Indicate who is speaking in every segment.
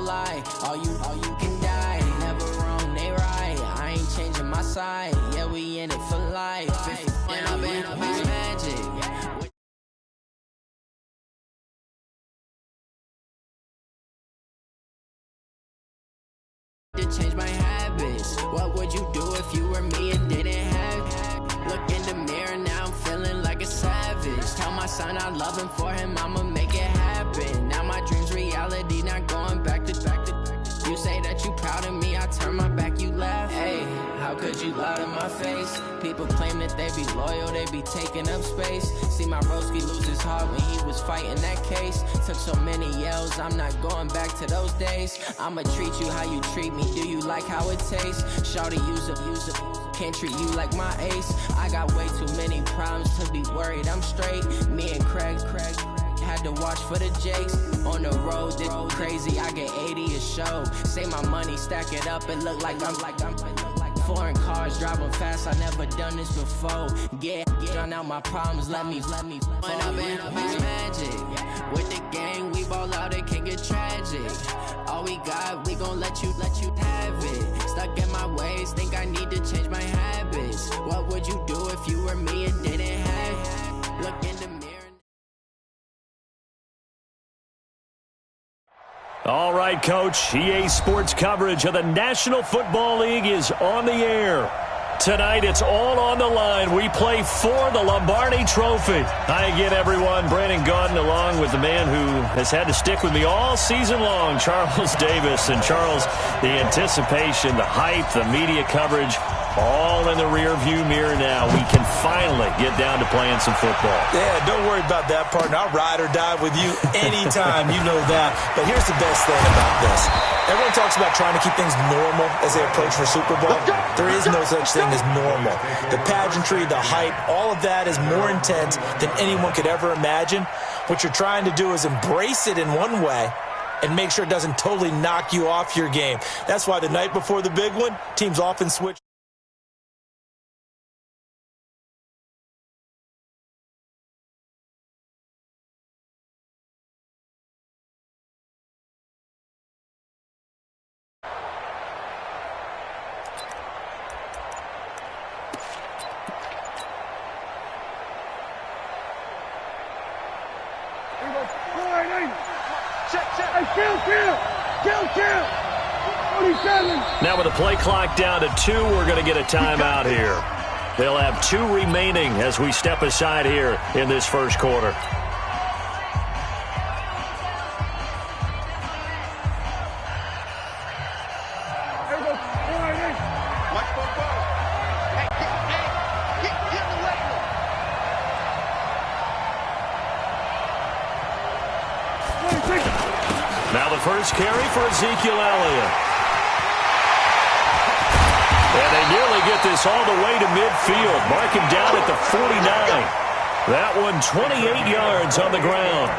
Speaker 1: lie. All you can die. Never wrong, they right. I ain't changing my side. Yeah, we in it for life. And I've been magic. To change my habits. What would you do if you were me and didn't have it? Look in the mirror, now I'm feeling like a savage. Tell my son I love him, for him I'ma make it happen. Now my dream's reality, not going back to. You say that you proud of me, I turn my back, you laugh. Hey, how could you lie to my face? People claim that they be loyal, they be taking up space. See my broski lose his heart when he was fighting that case. Took so many yells, I'm not going back to those days. I'ma treat you how you treat me, do you like how it tastes? Shawty, use a can't treat you like my ace. I got way too many problems to be worried, I'm straight. Me and Craig had to watch for the Jakes. On the road, this crazy, I get 80 a show. Say my money, stack it up, and look like I'm foreign cars, driving fast, I never done this before. Drown out my problems, let me When I've been magic. With the gang, we ball out, it can get tragic. All we got, we gon' let you have it. Stuck in my ways, think I need to change my habits. What would you do if you were me and didn't have it? Look in the mirror.
Speaker 2: All right, Coach. EA Sports coverage of the National Football League is on the air. Tonight, it's all on the line. We play for the Lombardi Trophy. Hi again, everyone. Brandon Gaudin along with the man who has had to stick with me all season long, Charles Davis. And Charles, the anticipation, the hype, the media coverage, all in the rear-view mirror now. We can finally get down to playing some football.
Speaker 3: Yeah, don't worry about that, partner. I'll ride or die with you anytime. You know that. But here's the best thing about this. Everyone talks about trying to keep things normal as they approach for Super Bowl. There is no such thing as normal. The pageantry, the hype, all of that is more intense than anyone could ever imagine. What you're trying to do is embrace it in one way and make sure it doesn't totally knock you off your game. That's why the night before the big one, teams often switch.
Speaker 2: Now with the play clock down to 2, we're going to get a timeout here. They'll have 2 remaining as we step aside here in this first quarter. Now the first carry for Ezekiel Elliott. And they nearly get this all the way to midfield. Mark him down at the 49. That one 28 yards on the ground.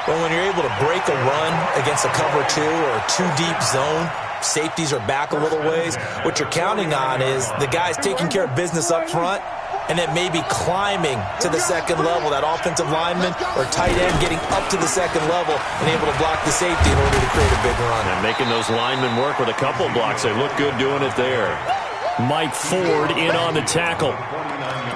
Speaker 3: Well, when you're able to break a run against a cover 2 or a 2-deep zone, safeties are back a little ways. What you're counting on is the guys taking care of business up front and then maybe climbing to the second level, that offensive lineman or tight end getting up to the second level and able to block the safety in order to create a big run.
Speaker 2: And making those linemen work with a couple blocks. They look good doing it there. Mike Ford in on the tackle.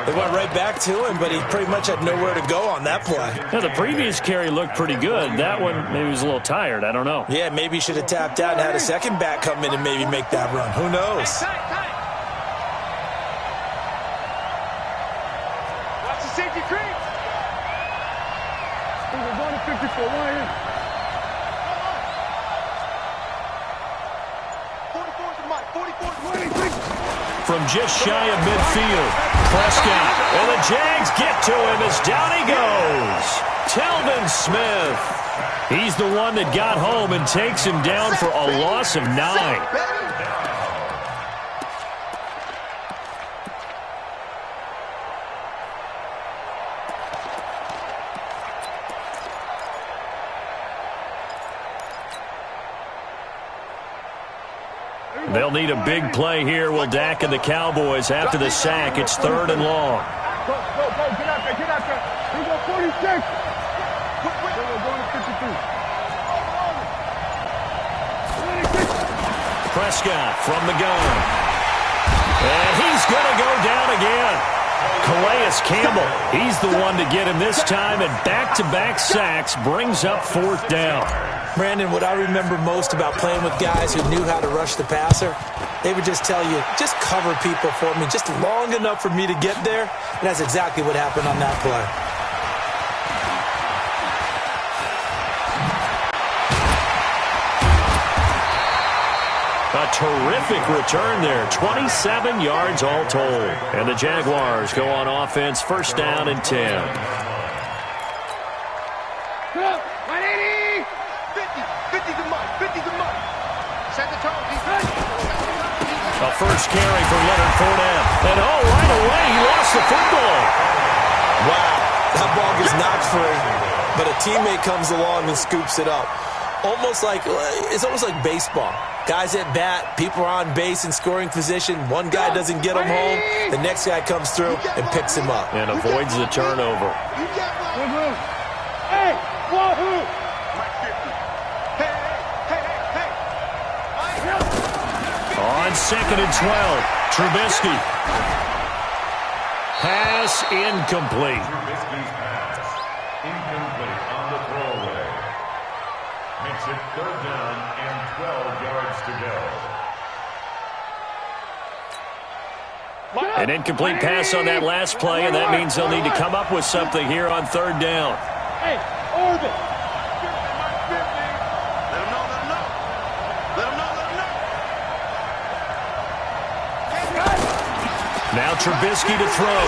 Speaker 3: They went right back to him, but he pretty much had nowhere to go on that play.
Speaker 2: Now, the previous carry looked pretty good. That one, maybe he was a little tired. I don't know.
Speaker 3: Yeah, maybe he should have tapped out and had a second back come in and maybe make that run. Who knows?
Speaker 4: Watch the safety creep. We're going to 54. Why in? 44.
Speaker 2: From just shy of midfield, Prescott, and the Jags get to him as down he goes. Telvin Smith. He's the one that got home and takes him down for a loss of 9. They'll need a big play here. Will Dak and the Cowboys after the sack. It's 3rd and long.
Speaker 4: Go, get out there. We go 46. We're going to 53.
Speaker 2: Prescott from the gun. And he's going to go down again. Calais Campbell, he's the one to get him this time, and back-to-back sacks brings up fourth down.
Speaker 3: Brandon, what I remember most about playing with guys who knew how to rush the passer, they would just tell you, just cover people for me, just long enough for me to get there. And that's exactly what happened on that play.
Speaker 2: A terrific return there, 27 yards all told. And the Jaguars go on offense, first down and 10.
Speaker 4: 180! 50's a month, 50's a month. Set the tone, defense.
Speaker 2: A first carry for Leonard Fournette. And right away, he lost the football.
Speaker 3: Wow, that ball gets knocked free, but a teammate comes along and scoops it up. It's almost like baseball. Guys at bat, people are on base in scoring position. One guy doesn't get him home. The next guy comes through and picks him up.
Speaker 2: And avoids the turnover.
Speaker 4: Hey, wahoo!
Speaker 2: On 2nd and 12, Trubisky. Pass incomplete.
Speaker 5: Trubisky's pass. Incomplete on the throwaway. Makes it 3rd down and 12 yards to go.
Speaker 2: An incomplete pass on that last play, and that means they'll need to come up with something here on 3rd down.
Speaker 4: Hey, orbit! Let him know, let him know. Let him know, let him know.
Speaker 2: Now Trubisky to throw.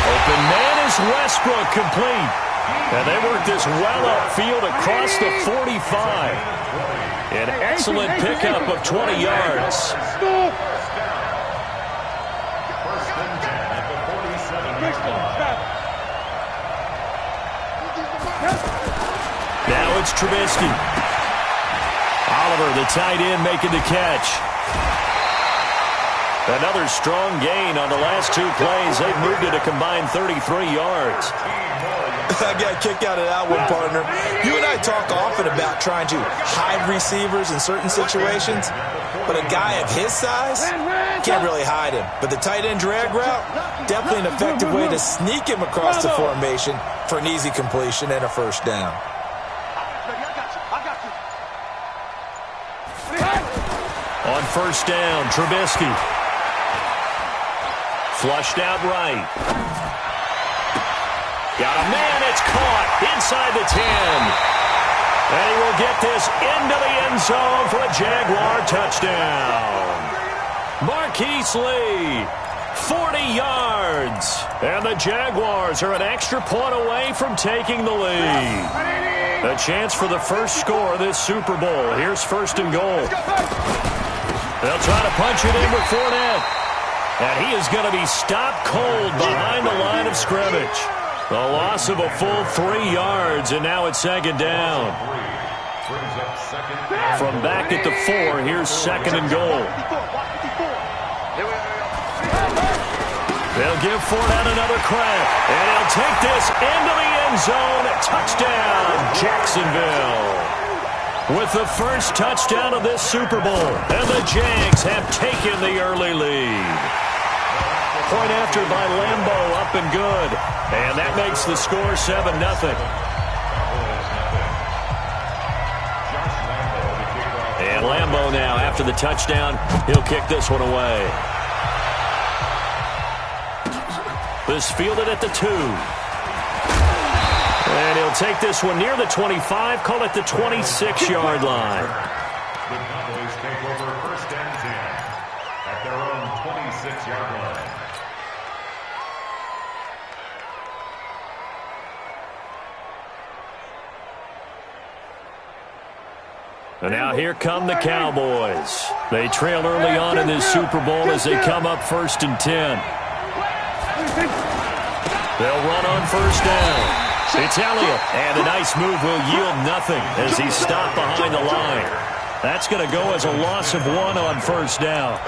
Speaker 2: Open man is Westbrook, complete. And they work this well upfield across the 45. An excellent pickup of 20 yards.
Speaker 5: First and 10 at the 47-yard line.
Speaker 2: Now it's Trubisky. Oliver, the tight end, making the catch. Another strong gain on the last 2 plays. They've moved it a combined 33 yards.
Speaker 3: I got a kick out of that one, partner. You and I talk often about trying to hide receivers in certain situations, but a guy of his size can't really hide him. But the tight end drag route, definitely an effective way to sneak him across the formation for an easy completion and a first down.
Speaker 2: On first down, Trubisky. Flushed out right. Got a man, it's caught inside the 10. And he will get this into the end zone for a Jaguar touchdown. Marquise Lee, 40 yards. And the Jaguars are an extra point away from taking the lead. A chance for the first score of this Super Bowl. Here's 1st and goal. They'll try to punch it in with Fournette. And he is going to be stopped cold behind the line of scrimmage. The loss of a full 3 yards, and now it's 2nd down. From back at the 4, here's 2nd and goal. They'll give Fournette another crack, and he'll take this into the end zone. Touchdown, Jacksonville. With the first touchdown of this Super Bowl, and the Jags have taken the early lead. Point after by Lambeau, up and good. And that makes the score 7-0. And Lambeau now, after the touchdown, he'll kick this one away. This fielded at the 2. And he'll take this one near the 25, call it the 26-yard line.
Speaker 5: The Cowboys take over 1st and 10 at their own 26-yard line.
Speaker 2: And now here come the Cowboys. They trail early on in this Super Bowl as they come up 1st and 10. They'll run on 1st down. It's Elliott, and a nice move will yield nothing as he's stopped behind the line. That's going to go as a loss of 1 on 1st down.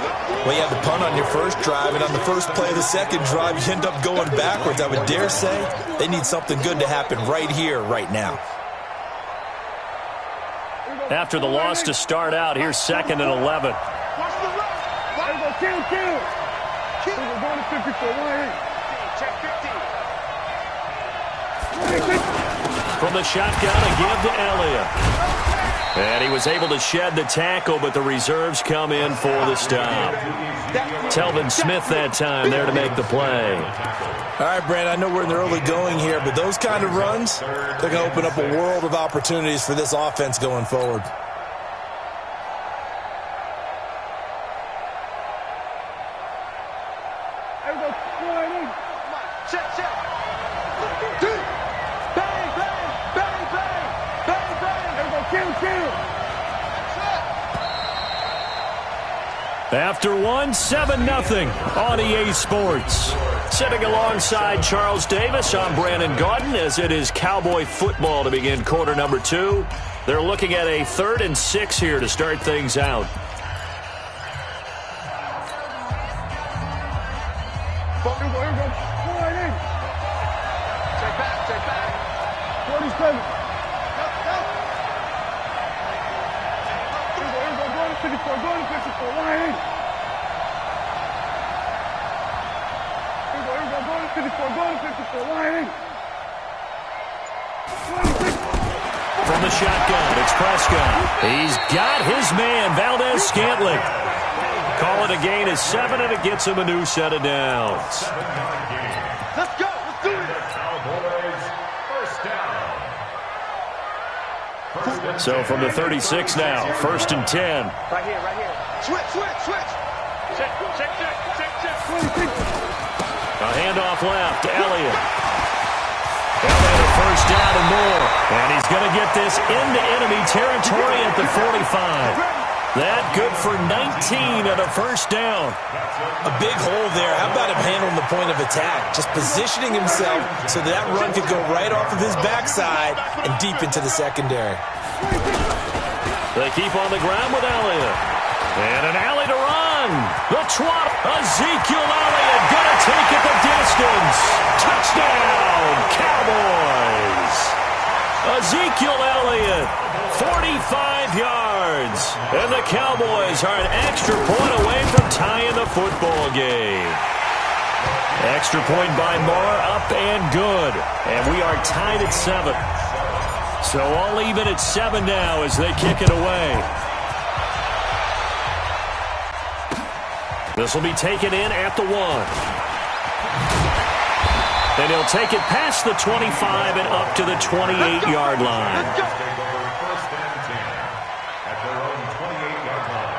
Speaker 3: Well, you have the punt on your first drive, and on the first play of the second drive, you end up going backwards. I would dare say they need something good to happen right here, right now.
Speaker 2: after the loss to start out. Here's 2nd and 11. From the shotgun, a give to Elliott. And he was able to shed the tackle, but the reserves come in for the stop. Telvin Smith that time there to make the play.
Speaker 3: All right, Brand, I know we're in the early going here, but those kind of runs, they're going to open up a world of opportunities for this offense going forward.
Speaker 2: After one, 7-0 on EA Sports. Sitting alongside Charles Davis, I'm Brandon Gaudin as it is Cowboy football to begin quarter number 2. They're looking at a 3rd and 6 here to start things out.
Speaker 4: Take back. 47. Go to 54. Line in. Go to 54. Line in.
Speaker 2: From the shotgun, it's Prescott. He's got his man, Valdez-Scantling. Call it a gain of 7, and it gets him a new set of downs.
Speaker 4: Let's go. Let's do it.
Speaker 5: Cowboys, first down.
Speaker 2: So from the 36 now, 1st and 10.
Speaker 4: Right here. Switch. Check.
Speaker 2: A handoff left to Elliott. Elliott a first down and more. And he's going to get this into enemy territory at the 45. That good for 19 at a first down.
Speaker 3: A big hole there. How about him handling the point of attack? Just positioning himself so that run could go right off of his backside and deep into the secondary.
Speaker 2: They keep on the ground with Elliott. And an alley to run. The trot. Ezekiel Elliott going to take it the distance. Touchdown, Cowboys. Ezekiel Elliott, 45 yards. And the Cowboys are an extra point away from tying the football game. Extra point by Marr, up and good. And we are tied at 7. So all even at 7 now as they kick it away. This will be taken in at the 1. And he'll take it past the 25 and up to the 28-yard line.
Speaker 5: First and 10 at their own 28-yard line.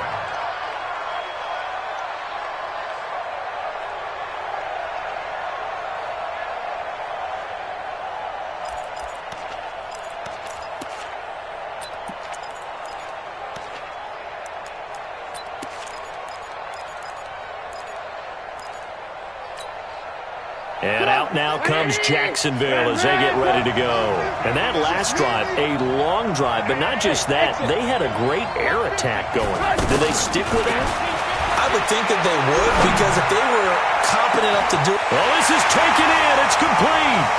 Speaker 2: And out now comes Jacksonville as they get ready to go. And that last drive, a long drive, but not just that. They had a great air attack going. Did they stick with that?
Speaker 3: I would think that they would, because if they were competent enough to do it.
Speaker 2: Well, this is taken in. It's complete.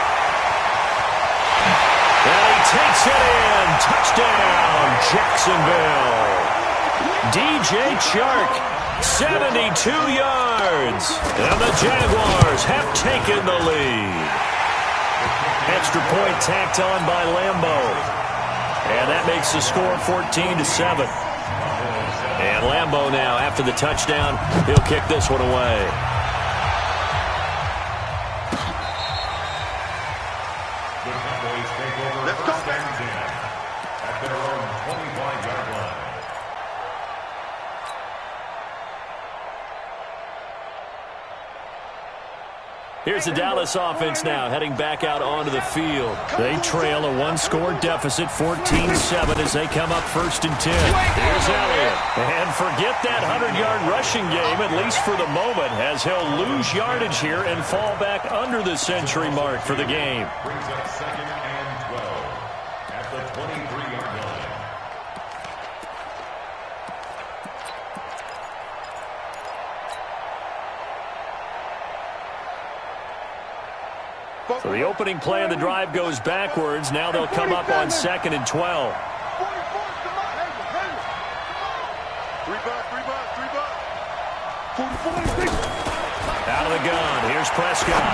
Speaker 2: And he takes it in. Touchdown, Jacksonville. DJ Chark, 72 yards. And the Jaguars have taken the lead. Extra point tacked on by Lambo. And that makes the score 14-7. And Lambo now, after the touchdown, he'll kick this one away.
Speaker 5: The Cowboys take over first and 10 at their own 25-yard line.
Speaker 2: Here's the Dallas offense now, heading back out onto the field. They trail a 1-score deficit, 14-7, as they come up 1st and 10. Here's Elliott. And forget that 100-yard rushing game, at least for the moment, as he'll lose yardage here and fall back under the century mark for the game.
Speaker 5: Brings up 2nd and 12 at the 23-yard line.
Speaker 2: So the opening play of the drive goes backwards. Now they'll come up on 2nd and 12.
Speaker 4: Three bucks.
Speaker 2: Out of the gun. Here's Prescott.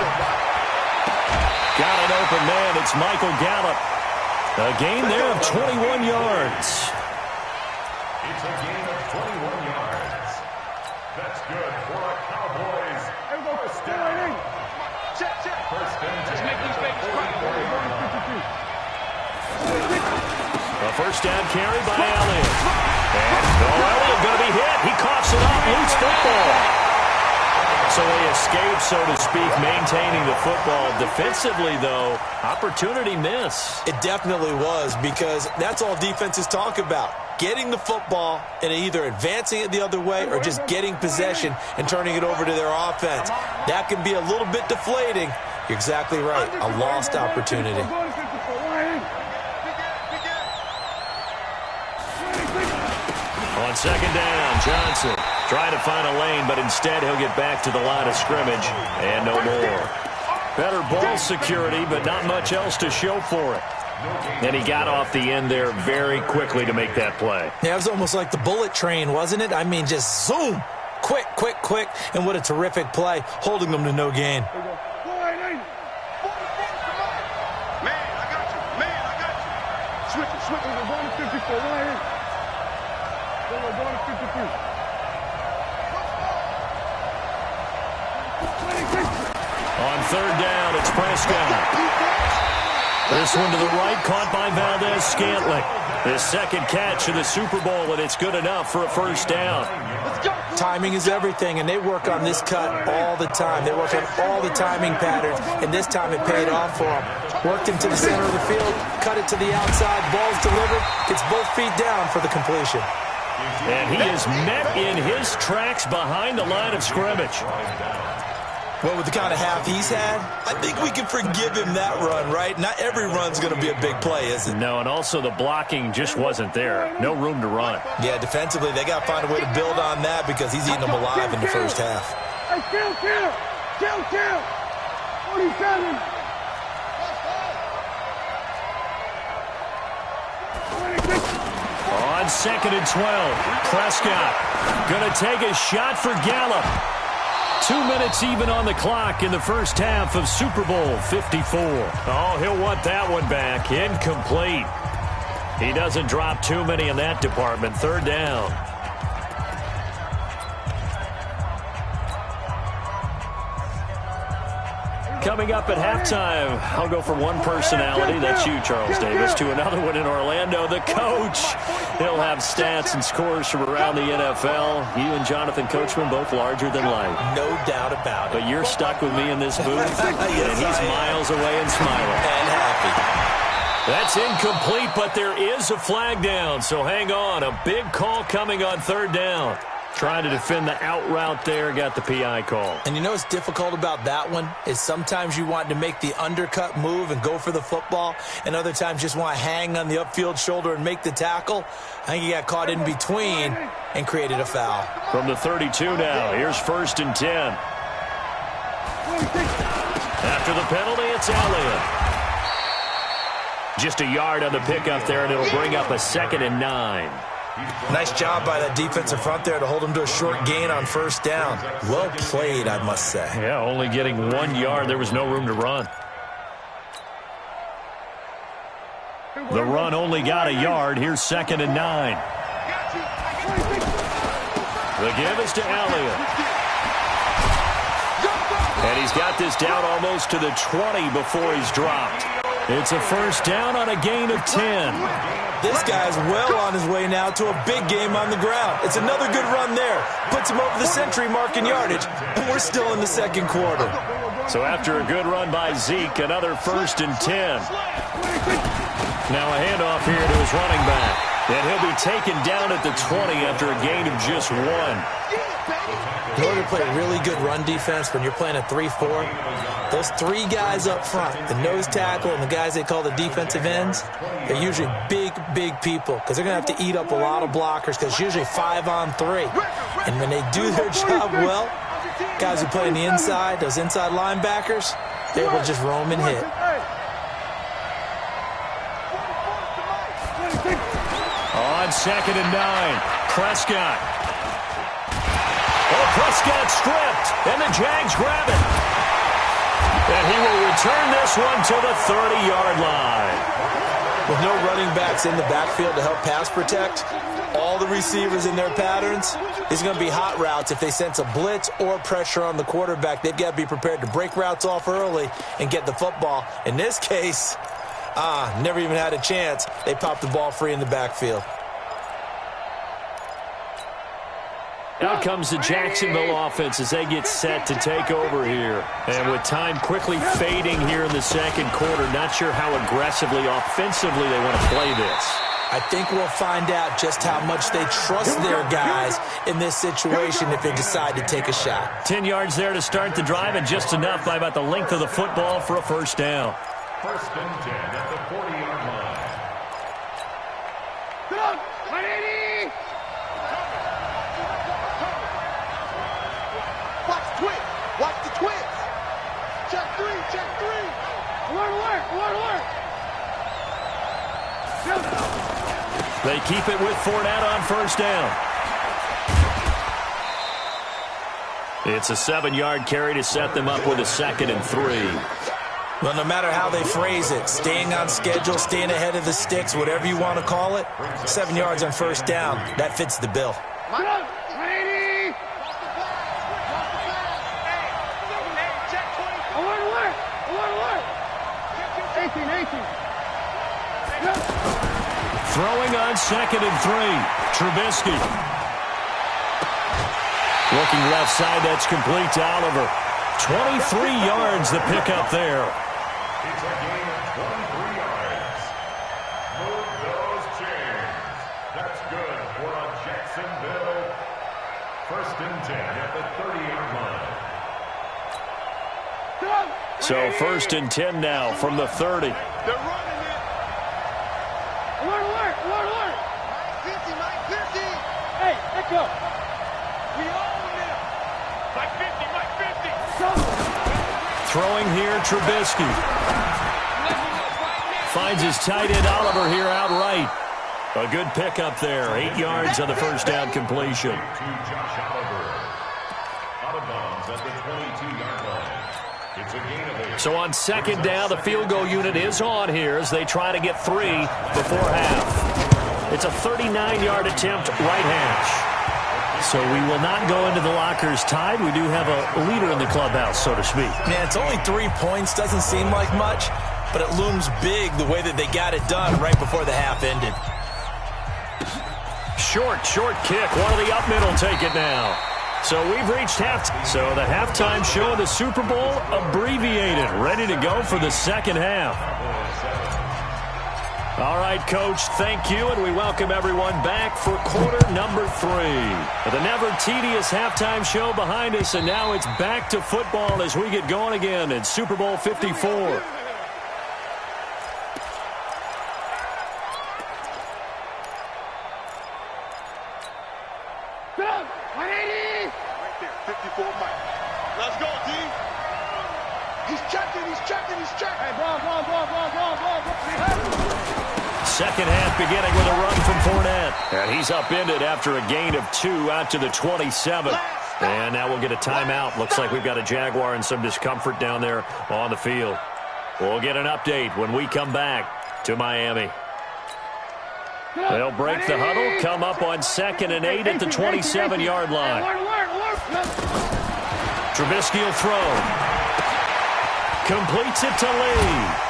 Speaker 2: Got an open man. It's Michael Gallup. A gain there of 21 yards.
Speaker 5: It's a gain of 21 yards. That's good for a Cowboys first down.
Speaker 4: Check.
Speaker 5: First and 10.
Speaker 4: Let's make these babies cry.
Speaker 2: A first down carry by Elliott. And Elliott going to be hit. He coughs it up. Loose football. So they escape, so to speak, maintaining the football. Defensively, though, opportunity miss.
Speaker 3: It definitely was, because that's all defenses talk about. Getting the football and either advancing it the other way or just getting possession and turning it over to their offense. That can be a little bit deflating. You're exactly right. A lost opportunity.
Speaker 2: On second down, Johnson trying to find a lane, but instead he'll get back to the line of scrimmage and no more. Better ball security, but not much else to show for it. And he got off the end there very quickly to make that play.
Speaker 3: Yeah, it was almost like the bullet train, wasn't it? I mean, just zoom. Quick. And what a terrific play, holding them to no gain.
Speaker 4: Man, I got you. Switch it. We're going to 54. Right. We're going to 53.
Speaker 2: On third down, it's Prescott. This one to the right, caught by Valdez-Scantling. His second catch of the Super Bowl, and it's good enough for a first down.
Speaker 3: Timing is everything, and they work on this cut all the time. They work on all the timing patterns, and this time it paid off for them. Worked him to the center of the field, cut it to the outside, ball's delivered, gets both feet down for the completion.
Speaker 2: And he is met in his tracks behind the line of scrimmage.
Speaker 3: Well, with the kind of half he's had, I think we can forgive him that run, right? Not every run's going to be a big play, is it?
Speaker 2: No, and also the blocking just wasn't there. No room to run.
Speaker 3: Yeah, defensively, they got to find a way to build on that because he's eating them alive in the first half.
Speaker 4: Hey, kill. 47.
Speaker 2: On second and 12, Prescott going to take a shot for Gallup. 2 minutes even on the clock in the first half of Super Bowl 54. Oh, he'll want that one back. Incomplete. He doesn't drop too many in that department. Third down. Coming up at halftime, I'll go from one personality, that's you, Charles Davis, to another one in Orlando, the coach. He'll have stats and scores from around the NFL. You and Jonathan Coachman, both larger than life.
Speaker 3: No doubt about it.
Speaker 2: But you're stuck with me in this booth,
Speaker 3: Yes,
Speaker 2: and he's miles away and smiling.
Speaker 3: And happy.
Speaker 2: That's incomplete, but there is a flag down, so hang on. A big call coming on third down. Trying to defend the out route there, got the PI call.
Speaker 3: And you know what's difficult about that one is sometimes you want to make the undercut move and go for the football, and other times just want to hang on the upfield shoulder and make the tackle. I think he got caught in between and created a foul.
Speaker 2: From the 32 now, here's first and 10. After the penalty, it's Elliott. Just a yard on the pickup there, and it'll bring up a 2nd and 9.
Speaker 3: Nice job by that defensive front there to hold him to a short gain on first down. Well played, I must say.
Speaker 2: Yeah, only getting 1 yard. There was no room to run. The run only got a yard. Here's 2nd and 9. The give is to Elliott. And he's got this down almost to the 20 before he's dropped. It's a first down on a gain of 10.
Speaker 3: This guy's well on his way now to a big game on the ground. It's another good run there. Puts him over the century mark in yardage, and we're still in the second quarter.
Speaker 2: So after a good run by Zeke, another first and 10. Now a handoff here to his running back. And he'll be taken down at the 20 after a gain of just 1.
Speaker 3: In order to play a really good run defense when you're playing a 3-4, those 3 guys up front, the nose tackle and the guys they call the defensive ends, they're usually big people because they're going to have to eat up a lot of blockers because it's usually 5-on-3. And when they do their job well, guys who play on the inside, those inside linebackers, they will just roam and hit.
Speaker 2: On 2nd and 9, Prescott Prescott stripped, and the Jags grab it. And he will return this one to the 30-yard line.
Speaker 3: With no running backs in the backfield to help pass protect, all the receivers in their patterns, these are going to be hot routes. If they sense a blitz or pressure on the quarterback, they've got to be prepared to break routes off early and get the football. In this case, never even had a chance. They popped the ball free in the backfield.
Speaker 2: Out comes the Jacksonville offense as they get set to take over here. And with time quickly fading here in the second quarter, not sure how aggressively, offensively they want to play this.
Speaker 3: I think we'll find out just how much they trust their guys in this situation if they decide to take a shot.
Speaker 2: 10 yards there to start the drive, and just enough by about the length of the football for a first down.
Speaker 5: First and 10 at the 40-yard line.
Speaker 4: Get up! 180! Watch the twins! Watch the twins! Check three! Check three! Alert! Alert! Alert! Alert!
Speaker 2: They keep it with Fournette on first down. It's a 7-yard carry to set them up with a 2nd and 3.
Speaker 3: Well, no matter how they phrase it, staying on schedule, staying ahead of the sticks, whatever you want to call it, 7 yards on first down, that fits the bill.
Speaker 4: Get up! 180! Alert! Alert! Alert! Alert! 18!
Speaker 2: Throwing on 2nd and 3. Trubisky. Looking left side, that's complete to Oliver. 23 yards the pickup there.
Speaker 5: It's a gain of 23 yards. Move those chains. That's good for a Jacksonville. First and 10 at the 30-yard line.
Speaker 2: So first and 10 now from the 30.
Speaker 4: They're running it. Alert, alert, alert, alert. 50, Mike 50. Hey, let go. We own them. Mike 50, Mike 50.
Speaker 2: Throwing here, Trubisky. Finds his tight end Oliver here outright. A good pickup there. 8 yards on the first down completion.
Speaker 5: To Josh Oliver. Out of bounds at the 22-yard line. It's a gain of 8.
Speaker 2: So on second down, the field goal unit is on here as they try to get 3 before half. It's a 39-yard attempt right hash. So we will not go into the lockers tied. We do have a leader in the clubhouse, so to speak.
Speaker 3: Man, it's only 3 points. Doesn't seem like much, but it looms big the way that they got it done right before the half ended.
Speaker 2: Short kick. One of the up middle take it now. So we've reached halftime. So the halftime show of the Super Bowl abbreviated. Ready to go for the second half. All right, Coach, thank you, and we welcome everyone back for quarter number 3. The never tedious halftime show behind us, and now it's back to football as we get going again in Super Bowl 54.
Speaker 4: Get up! 180! Right there, 54 Mike. Let's go, D. He's checking, he's checking, he's checking. Hey, ball.
Speaker 2: Second half beginning with a run from Fournette. And he's upended after a gain of 2 out to the 27. And now we'll get a timeout. Looks like we've got a Jaguar and some discomfort down there on the field. We'll get an update when we come back to Miami. They'll break the huddle, come up on 2nd and 8 at the 27-yard line. Trubisky will throw. Completes it to Lee.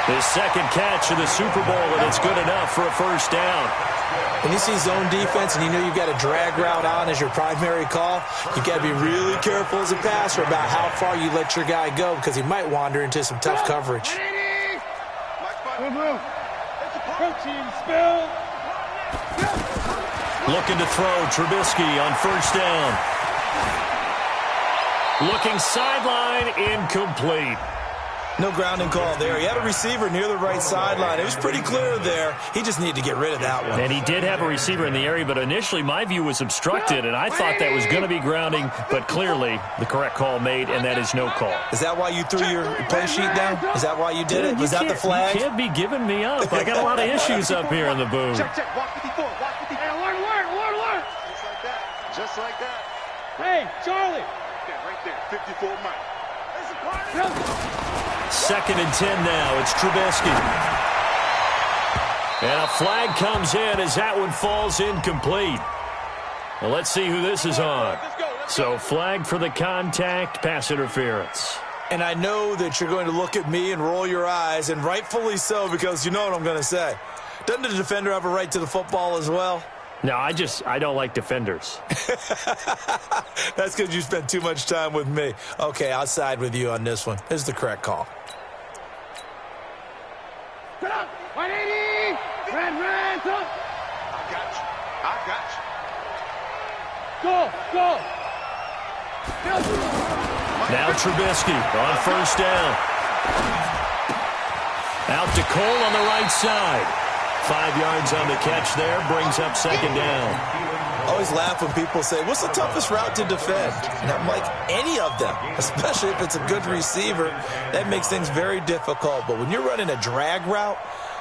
Speaker 2: His second catch of the Super Bowl, and it's good enough for a first down.
Speaker 3: When you see zone defense and you know you've got a drag route on as your primary call, you've got to be really careful as a passer about how far you let your guy go because he might wander into some tough coverage.
Speaker 2: Looking to throw, Trubisky on first down. Looking sideline, incomplete.
Speaker 3: No grounding call there. He had a receiver near the right sideline. It was pretty clear there. He just needed to get rid of that one.
Speaker 2: And he did have a receiver in the area, but initially my view was obstructed, and I thought that was going to be grounding, but clearly the correct call made, and that is no call.
Speaker 3: Is that why you threw your play sheet down? Is that why you did it? Was that the flag?
Speaker 2: You can't be giving me up. I got a lot of issues up here in the booth.
Speaker 4: Check. Walk 54. Walk 54. Hey, alert. Just like that. Hey, Charlie. Right there, 54 Mike.
Speaker 2: Second and 10 now. It's Trubisky. And a flag comes in as that one falls incomplete. Well, let's see who this is on. So flag for the contact, pass interference.
Speaker 3: And I know that you're going to look at me and roll your eyes, and rightfully so, because you know what I'm going to say. Doesn't the defender have a right to the football as well?
Speaker 2: No, I don't like defenders.
Speaker 3: That's because you spent too much time with me. Okay, I'll side with you on this one. This is the correct call.
Speaker 4: Get up! 180! Red, up! I got you. Go!
Speaker 2: Now Trubisky on first down. Out to Cole on the right side. 5 yards on the catch there, brings up second down.
Speaker 3: I always laugh when people say, what's the toughest route to defend? And I'm like, any of them, especially if it's a good receiver. That makes things very difficult. But when you're running a drag route,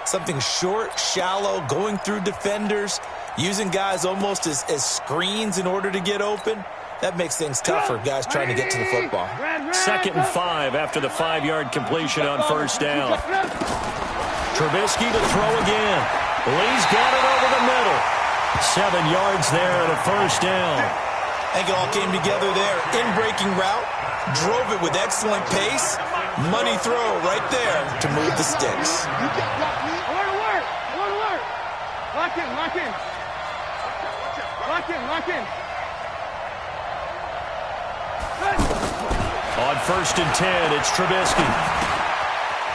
Speaker 3: something short, shallow, going through defenders, using guys almost as screens in order to get open, that makes things tougher, guys trying to get to the football.
Speaker 2: Second and 5 after the 5-yard completion on first down. Trubisky to throw again. Lee's got it over the middle. 7 yards there and a first down.
Speaker 3: I think it all came together there. In-breaking route, drove it with excellent pace. Money throw right there to move the sticks.
Speaker 4: Alert! Lock in.
Speaker 2: On first and 10, it's Trubisky.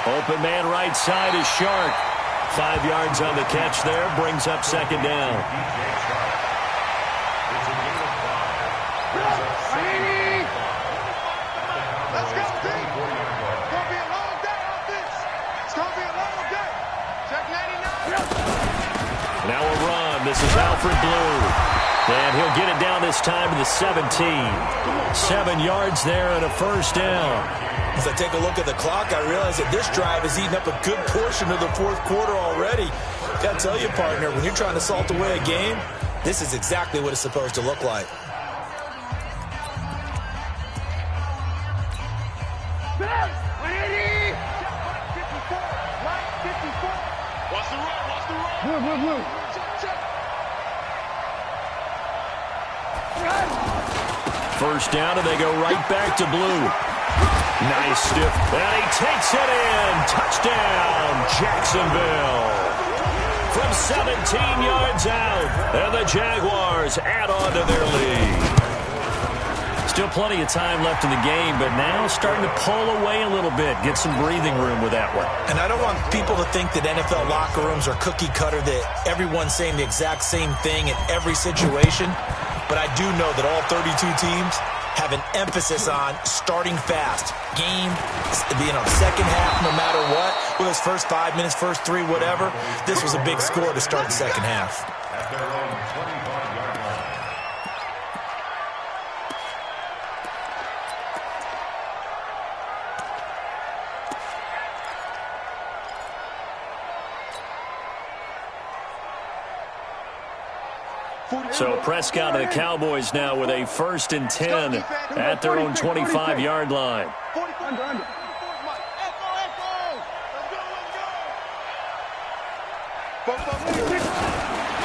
Speaker 2: Open man right side is Shark. 5 yards on the catch there, brings up second down.
Speaker 4: Let's go, team. It's going to be a long day on this. It's going to be a long day. Check 99.
Speaker 2: Now a run. This is Alfred Blue. And he'll get it down this time to the 17. 7 yards there and a first down.
Speaker 3: As I take a look at the clock, I realize that this drive has eaten up a good portion of the fourth quarter already. Got to tell you, partner, when you're trying to salt away a game, this is exactly what it's supposed to look like.
Speaker 4: Blue.
Speaker 2: First down, and they go right back to Blue. Nice stiff, and he takes it in. Touchdown, Jacksonville. From 17 yards out, and the Jaguars add on to their lead. Still plenty of time left in the game, but now starting to pull away a little bit, get some breathing room with that one.
Speaker 3: And I don't want people to think that NFL locker rooms are cookie cutter, that everyone's saying the exact same thing in every situation. But I do know that all 32 teams have an emphasis on starting fast. Game, being on second half no matter what. Whether it's first 5 minutes, first 3, whatever. This was a big score to start the second half.
Speaker 5: At their own 25-yard line.
Speaker 2: So Prescott and the Cowboys now with a first and 10 at their own 25-yard line.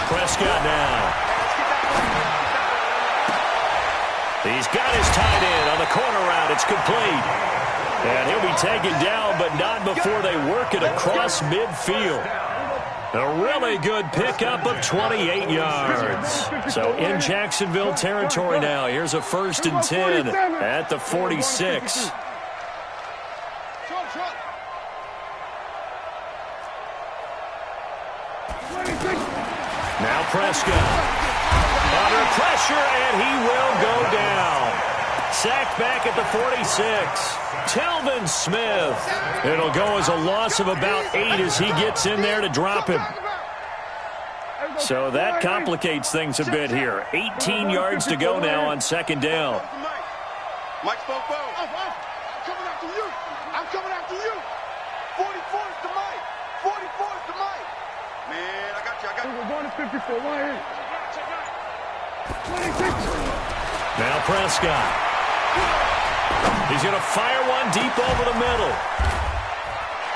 Speaker 2: Prescott now. He's got his tight end on the corner route. It's complete. And he'll be taken down, but not before they work it across midfield. A really good pickup of 28 yards. So in Jacksonville territory now. Here's a first and 10 at the 46. Now Prescott. Under pressure, and he will go down. Sacked back at the 46. Telvin Smith. It'll go as a loss of about 8 as he gets in there to drop him. So that complicates things a bit here. 18 yards to go now on second down.
Speaker 4: Mike Spopo. I'm coming after you. I'm coming after you. 44 is to Mike. 44 is to Mike. Man, I got you. We're going to 54. 26.
Speaker 2: Now Prescott. He's going to fire one deep over the middle.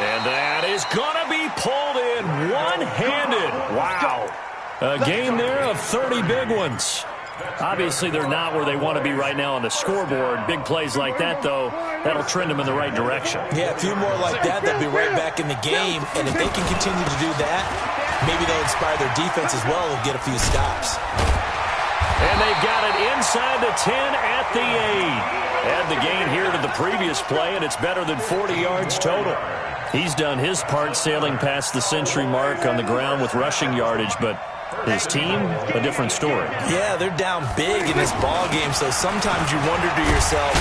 Speaker 2: And that is going to be pulled in one-handed. Wow. A game there of 30 big ones. Obviously, they're not where they want to be right now on the scoreboard. Big plays like that, though, that'll trend them in the right direction.
Speaker 3: Yeah, a few more like that, they'll be right back in the game. And if they can continue to do that, maybe they'll inspire their defense as well and get a few stops.
Speaker 2: And they've got it inside the 10 at the 8. Add the gain here to the previous play, and it's better than 40 yards total. He's done his part sailing past the century mark on the ground with rushing yardage, but his team, a different story.
Speaker 3: Yeah, they're down big in this ball game, so sometimes you wonder to yourself.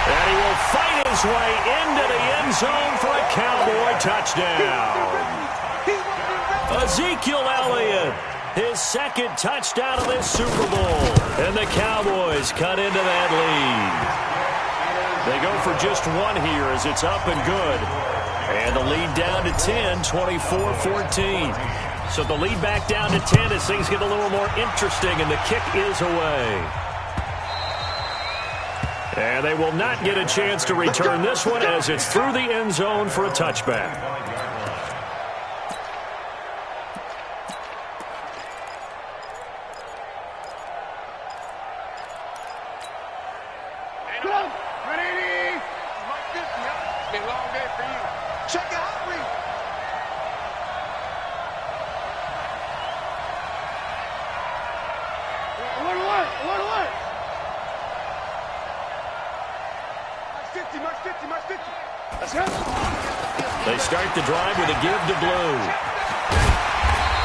Speaker 2: And he will fight his way into the end zone for a Cowboy touchdown. Ezekiel Elliott, his second touchdown of this Super Bowl. And the Cowboys cut into that lead. They go for just one here as it's up and good. And the lead down to 10, 24-14. So the lead back down to 10 as things get a little more interesting, and the kick is away. And they will not get a chance to return this one as it's through the end zone for a touchback. They start the drive with a give to Blue.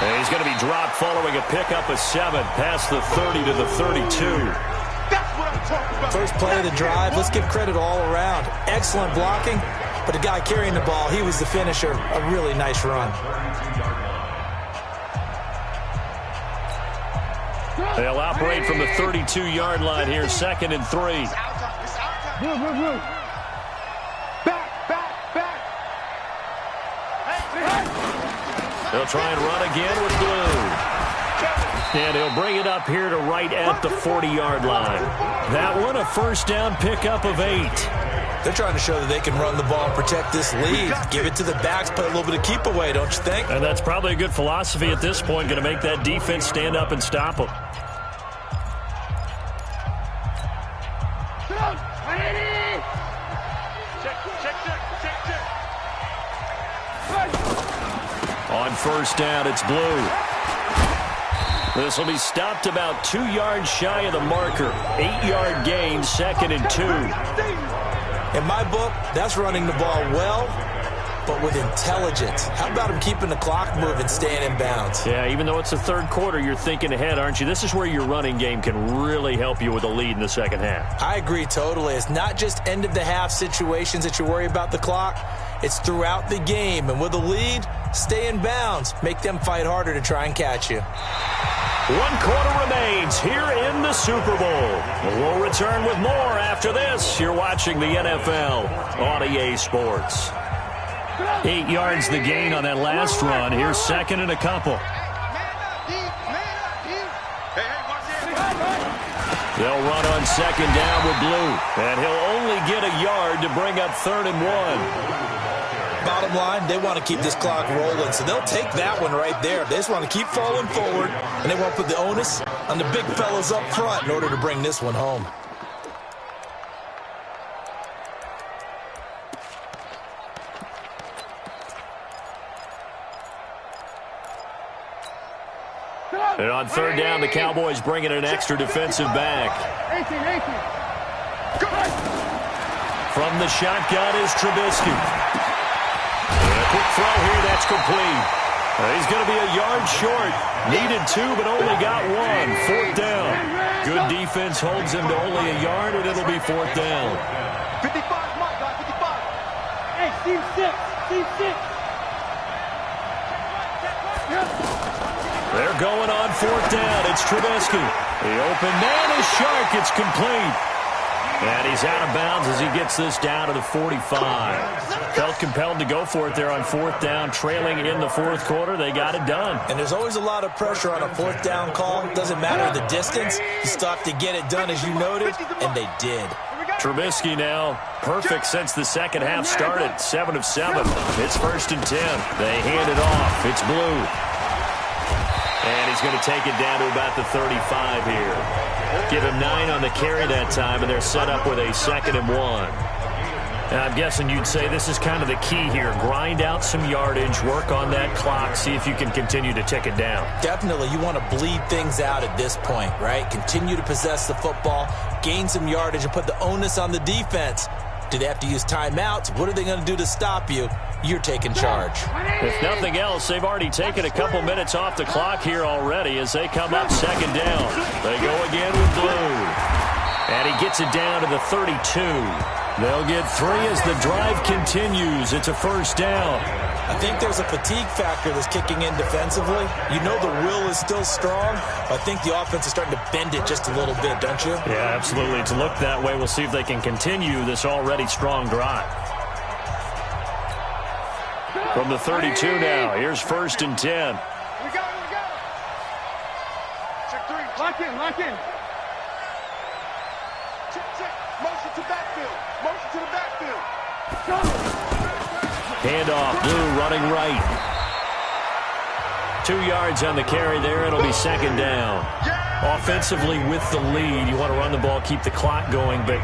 Speaker 2: And he's going to be dropped following a pickup of 7 past the 30 to the 32.
Speaker 3: First play of the drive, let's give credit all around. Excellent blocking, but the guy carrying the ball, he was the finisher. A really nice run.
Speaker 2: They'll operate from the 32-yard line here, 2nd and 3. They'll try and run again with Blue. And he'll bring it up here to right at the 40-yard line. That one, a first down pickup of 8.
Speaker 3: They're trying to show that they can run the ball and protect this lead. Give it to the backs, play a little bit of keep away, don't you think?
Speaker 2: And that's probably a good philosophy at this point, going to make that defense stand up and stop them. On first down, it's Blue. This will be stopped about 2 yards shy of the marker. 8-yard gain, 2nd and 2.
Speaker 3: In my book, that's running the ball well, but with intelligence. How about him keeping the clock moving, staying in bounds?
Speaker 2: Yeah, even though it's the third quarter, you're thinking ahead, aren't you? This is where your running game can really help you with a lead in the second half.
Speaker 3: I agree totally. It's not just end-of-the-half situations that you worry about the clock. It's throughout the game. And with a lead, stay in bounds. Make them fight harder to try and catch you.
Speaker 2: 1 quarter remains here in the Super Bowl. We'll return with more after this. You're watching the NFL on EA Sports. 8 yards the gain on that last run. Here's 2nd and a couple. They'll run on 2nd down with Blue. And he'll only get a yard to bring up 3rd and 1.
Speaker 3: Bottom line, they want to keep this clock rolling, so they'll take that one right there. They just want to keep falling forward, and they want to put the onus on the big fellas up front in order to bring this one home.
Speaker 2: And on 3rd down, the Cowboys bring in an extra defensive back. From the shotgun is Trubisky. Quick throw here, that's complete. He's going to be a yard short. Needed 2, but only got 1. 4th down. Good defense holds him to only a yard, and it'll be 4th down.
Speaker 4: 55, my guy, 55. Hey, team 6, team 6.
Speaker 2: They're going on 4th down. It's Trubisky. The open man is Shark. It's complete. And he's out of bounds as he gets this down to the 45. Felt compelled to go for it there on 4th down, trailing in the 4th quarter. They got it done.
Speaker 3: And there's always a lot of pressure on a 4th down call. Doesn't matter the distance. You still have to get it done, as you noted, and they did.
Speaker 2: Trubisky now perfect since the second half started. 7 of 7. It's 1st and 10. They hand it off. It's Blue. And he's going to take it down to about the 35 here. Give him 9 on the carry that time, and they're set up with a 2nd and 1. And I'm guessing you'd say this is kind of the key here. Grind out some yardage, work on that clock, see if you can continue to tick it down.
Speaker 3: Definitely. You want to bleed things out at this point, right? Continue to possess the football, gain some yardage, and put the onus on the defense. Do they have to use timeouts? What are they going to do to stop you? You're taking charge.
Speaker 2: If nothing else, they've already taken a couple minutes off the clock here already as they come up 2nd down. They go again with Blue. And he gets it down to the 32. They'll get 3 as the drive continues. It's a 1st down.
Speaker 3: I think there's a fatigue factor that's kicking in defensively. You know the will is still strong. I think the offense is starting to bend it just a little bit, don't you?
Speaker 2: Yeah, absolutely. It's looked that way. We'll see if they can continue this already strong drive. From the 32 now, here's 1st and 10.
Speaker 4: We go. Check 3. Lock in. Check. Motion to backfield. Motion to the backfield.
Speaker 2: Handoff, Blue running right. 2 yards on the carry there. It'll be 2nd down. Offensively with the lead, you want to run the ball, keep the clock going, but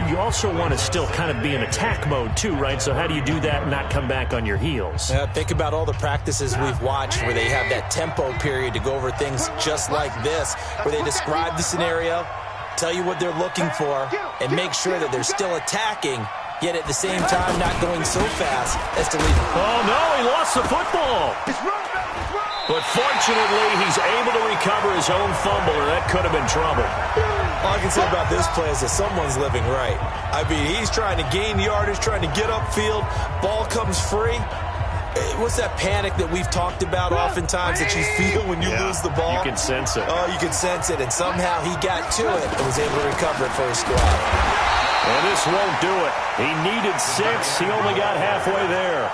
Speaker 2: you also want to still kind of be in attack mode too, right? So how do you do that and not come back on your heels?
Speaker 3: Yeah, think about all the practices we've watched where they have that tempo period to go over things just like this, where they describe the scenario, tell you what they're looking for, and make sure that they're still attacking, yet at the same time not going so fast as to leave.
Speaker 2: Oh, no, he lost the football. But fortunately, he's able to recover his own fumble, or that could have been trouble.
Speaker 3: All I can say about this play is that someone's living right. I mean, he's trying to gain yardage, trying to get upfield. Ball comes free. What's that panic that we've talked about oftentimes that you feel when you lose the ball?
Speaker 2: You can sense it.
Speaker 3: Oh, you can sense it. And somehow he got to it and was able to recover it for his squad.
Speaker 2: And this won't do it. He needed 6. He only got halfway there.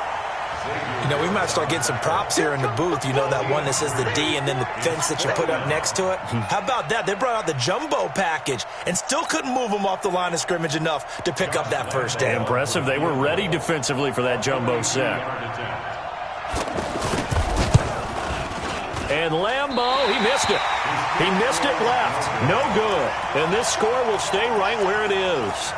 Speaker 3: You know, we might start getting some props here in the booth. You know, that one that says the D and then the fence that you put up next to it. How about that? They brought out the jumbo package and still couldn't move them off the line of scrimmage enough to pick up that 1st down.
Speaker 2: Impressive. They were ready defensively for that jumbo set. And Lambeau, he missed it. He missed it left. No good. And this score will stay right where it is.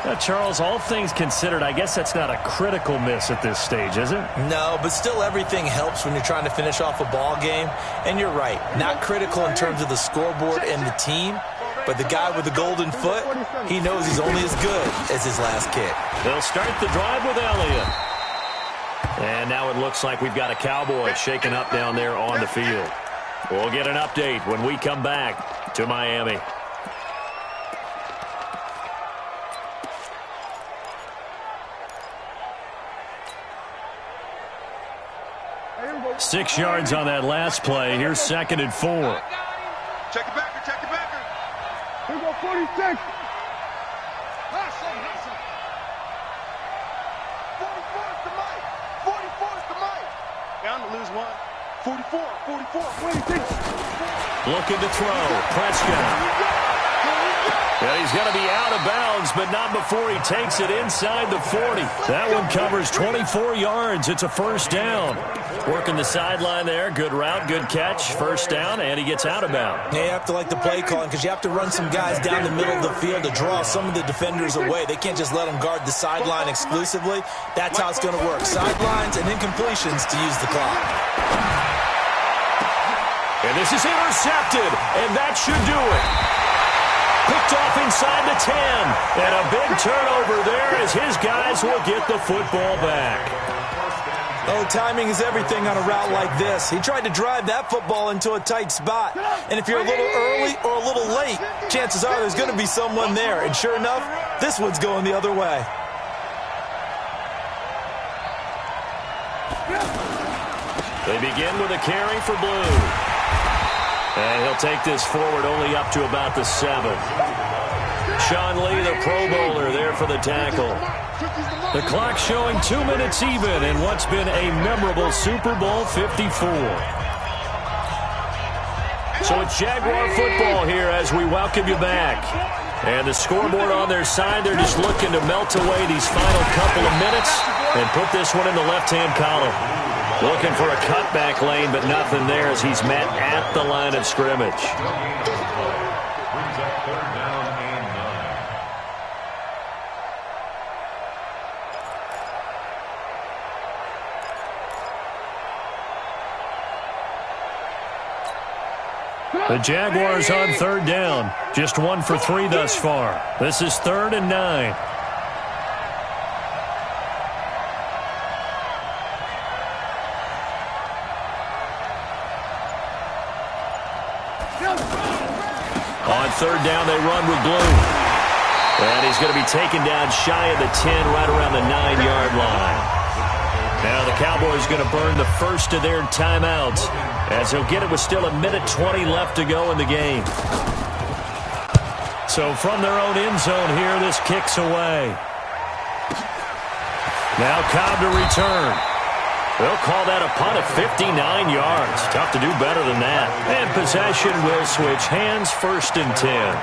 Speaker 2: Now, Charles, all things considered, I guess that's not a critical miss at this stage, is it?
Speaker 3: No, but still everything helps when you're trying to finish off a ball game. And you're right, not critical in terms of the scoreboard and the team, but the guy with the golden foot, he knows he's only as good as his last kick.
Speaker 2: They'll start the drive with Elliott. And now it looks like we've got a Cowboy shaken up down there on the field. We'll get an update when we come back to Miami. 6 yards on that last play. Here's 2nd and 4.
Speaker 4: Check the backer. Here we go, 46. Hustle. 44 is the mic. 44 is the mic. Down to lose 1. 44. 26.
Speaker 2: Looking to throw. Prescott. And he's going to be out of bounds, but not before he takes it inside the 40. That one covers 24 yards. It's a 1st down. Working the sideline there. Good route, good catch. 1st down, and he gets out of bounds.
Speaker 3: Yeah, you have to like the play calling because you have to run some guys down the middle of the field to draw some of the defenders away. They can't just let them guard the sideline exclusively. That's how it's going to work. Sidelines and incompletions to use the clock.
Speaker 2: And this is intercepted, and that should do it. Picked off inside the 10. And a big turnover there as his guys will get the football back.
Speaker 3: Oh, timing is everything on a route like this. He tried to drive that football into a tight spot. And if you're a little early or a little late, chances are there's going to be someone there. And sure enough, this one's going the other way.
Speaker 2: They begin with a carry for Blue. And he'll take this forward only up to about the 7. Sean Lee, the Pro Bowler, there for the tackle. The clock showing 2 minutes even in what's been a memorable Super Bowl 54. So it's Jaguar football here as we welcome you back. And the scoreboard on their side, they're just looking to melt away these final couple of minutes and put this one in the left-hand column. Looking for a cutback lane, but nothing there as he's met at the line of scrimmage.
Speaker 5: Brings up third down and 9.
Speaker 2: The Jaguars on third down. Just 1 for 3 thus far. This is 3rd and 9. On third down, they run with Blue. And he's going to be taken down shy of the 10, right around the 9-yard line. Now the Cowboys going to burn the first of their timeouts, as he'll get it with still 1:20 left to go in the game. So from their own end zone here, this kicks away. Now Cobb to return. They'll call that a punt of 59 yards. Tough to do better than that. And possession will switch hands, 1st and 10.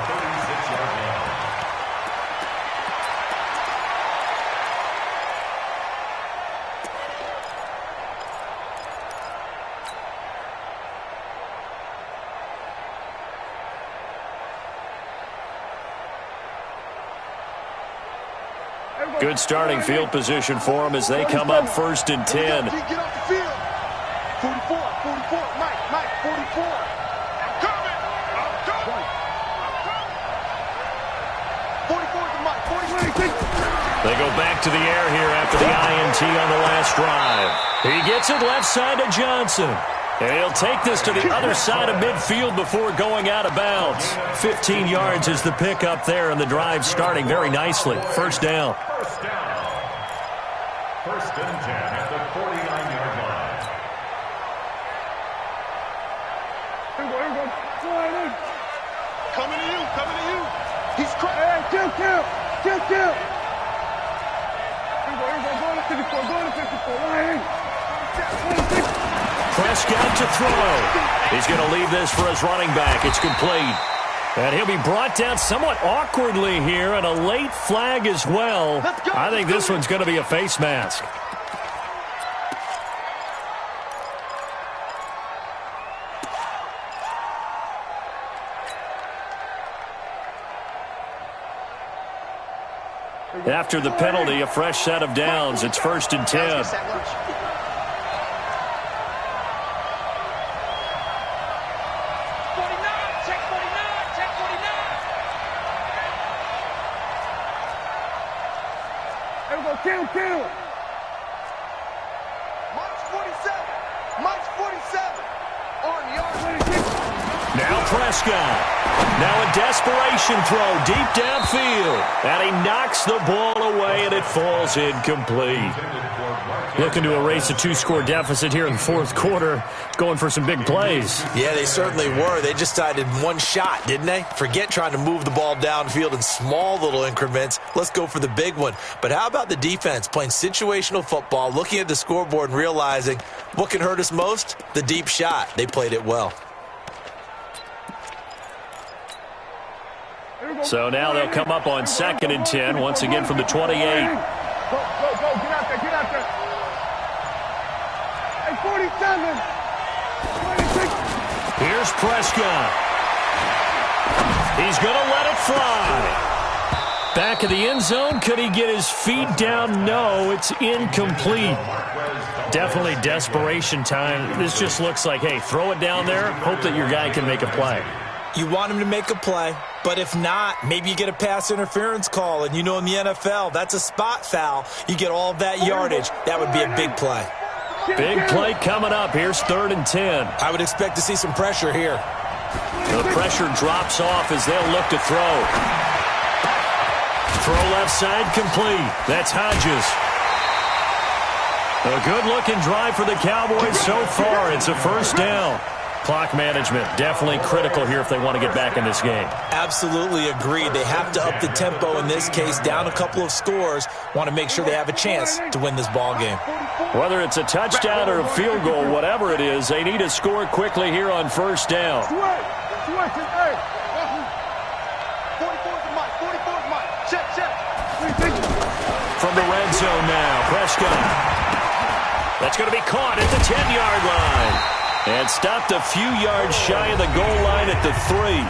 Speaker 2: Good starting field position for them as they come up 1st and 10.
Speaker 4: Get off the field. 44, 44, Mike, 44. I'm coming. 44 to Mike, 44.
Speaker 2: They go back to the air here after the INT on the last drive. He gets it left side to Johnson. And he'll take this to the other side of midfield before going out of bounds. 15 yards is the pickup there, and the drive starting very nicely. 1st down.
Speaker 5: 1st and 10 at the 49-yard line.
Speaker 4: Coming to you. He's crazy. Hey, kill. Going to 54.
Speaker 2: Prescott to throw. He's going to leave this for his running back. It's complete. And he'll be brought down somewhat awkwardly here, and a late flag as well. I think this one's going to be a face mask. After the penalty, a fresh set of downs. It's 1st and 10.
Speaker 4: Kill. Mike's 47. On yard.
Speaker 2: Now Prescott. Now a desperation throw deep downfield. And he knocks the ball away, and it falls incomplete. Looking to erase a 2-score deficit here in the 4th quarter. Going for some big plays.
Speaker 3: Yeah, they certainly were. They just decided one shot, didn't they? Forget trying to move the ball downfield in small little increments. Let's go for the big one. But how about the defense playing situational football, looking at the scoreboard and realizing what can hurt us most? The deep shot. They played it well.
Speaker 2: So now they'll come up on 2nd and 10, once again from the 28.
Speaker 4: Go. Get out there. Hey, 47. 26.
Speaker 2: Here's Prescott. He's going to let it fly. Back of the end zone. Could he get his feet down? No, it's incomplete. Definitely desperation time. This just looks like, hey, throw it down there. Hope that your guy can make a play.
Speaker 3: You want him to make a play, but if not, maybe you get a pass interference call, and you know in the NFL, that's a spot foul. You get all of that yardage. That would be a big play.
Speaker 2: Big play coming up. Here's 3rd and 10.
Speaker 3: I would expect to see some pressure here.
Speaker 2: The pressure drops off as they'll look to throw. Throw left side complete. That's Hodges. A good-looking drive for the Cowboys so far. It's a 1st down. Clock management, definitely critical here if they want to get back in this game.
Speaker 3: Absolutely agreed. They have to up the tempo in this case, down a couple of scores. Want to make sure they have a chance to win this ball game.
Speaker 2: Whether it's a touchdown or a field goal, whatever it is, they need to score quickly here on first down. From the red zone now, Prescott. That's going to be caught at the 10-yard line. And stopped a few yards shy of the goal line at the 3.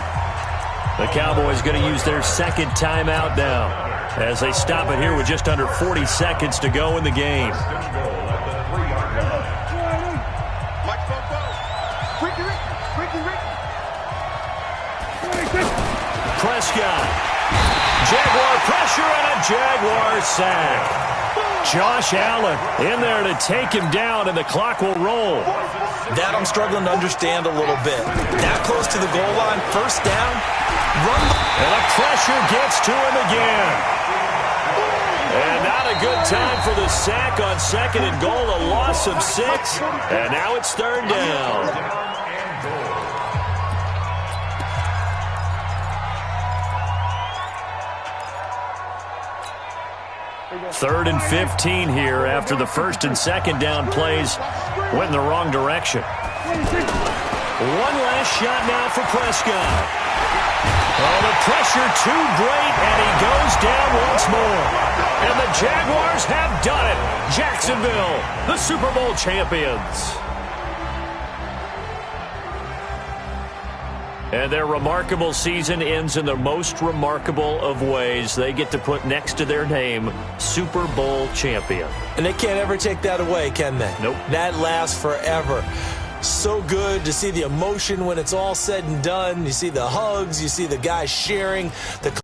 Speaker 2: The Cowboys going to use their second timeout now as they stop it here with just under 40 seconds to go in the game. Prescott. Jaguar pressure and a Jaguar sack. Josh Allen in there to take him down, and the clock will roll.
Speaker 3: That I'm struggling to understand a little bit. That close to the goal line, first down, run.
Speaker 2: And the pressure gets to him again. And not a good time for the sack on second and goal, a loss of 6. And now it's third down. Third and 15 here after the first and second down plays went in the wrong direction. One last shot now for Prescott. Oh, the pressure too great, and he goes down once more. And the Jaguars have done it. Jacksonville, the Super Bowl champions. And their remarkable season ends in the most remarkable of ways. They get to put next to their name, Super Bowl champion.
Speaker 3: And they can't ever take that away, can they?
Speaker 2: Nope.
Speaker 3: That lasts forever. So good to see the emotion when it's all said and done. You see the hugs. You see the guys sharing. The